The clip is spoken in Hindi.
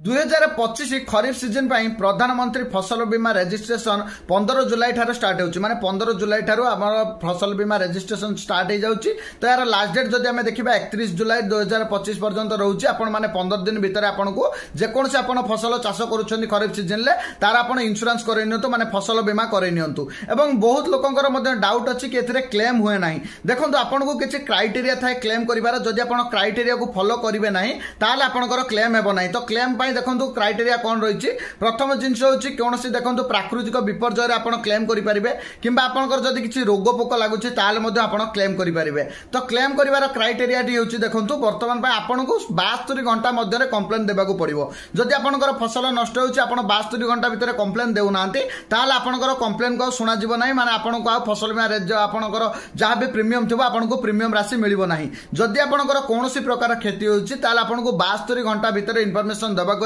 2025 खरीफ सीजन पर प्रधानमंत्री फसल बीमा रजिस्ट्रेशन 15 जुलाई ठार स्टार्ट होची माने 15 जुलाई ठार हमर फसल बीमा रजिस्ट्रेशन स्टार्ट हो जाउची। तो यार लास्ट डेट जदि हमें देखिबा 31 जुलाई 2025 पर्यंत रहउची। आपण माने 15 दिन भीतर आपण को जे कोन से आपण फसल चाष करूछन्ती खरीफ सीजन ले तार आपण इंश्योरेंस करे नियंतु माने फसल बीमा करे नियंतु। एवं बहुत लोकंकर मध्ये डाउट अछि कि एथिरे क्लेम हुए नाही। देखंतु आपण को किछि क्राइटेरिया थाए क्लेम करिवार, जदि आपण क्राइटेरिया को फॉलो करिवे नाही ताले आपनकर क्लेम हेबो नाही। तो क्लेम पाई देखंतु क्राइटेरिया कोन रहिछि। प्रथम जिंस होछि कोनोसी देखंतु प्राकृतिक विपर्यय रे आपण क्लेम करि परिबे किंबा आपनकर जदि किछि रोग पोक लागुछि ताले मध्ये आपण क्लेम करि परिबे। तो क्लेम करिवार क्राइटेरिया डी होछि देखंतु वर्तमान पाई आपनको 72 घंटा मध्ये कंप्लेन देबाकू पड़िबो। जदि आपनकर फसल नष्ट होछि आपण 72 घंटा भितर कंप्लेन देउ नांती ताले आपनकर कंप्लेन को सुना जिवो नाही। माने आपनको आ फसल में आपनकर जहा भी प्रीमियम थिबो आपनको प्रीमियम राशि मिलिबो नाही। जदि आपनकर कोनोसी प्रकार क्षति होछि ताले आपनको 72 घंटा भितर इंफॉर्मेशन देबाकू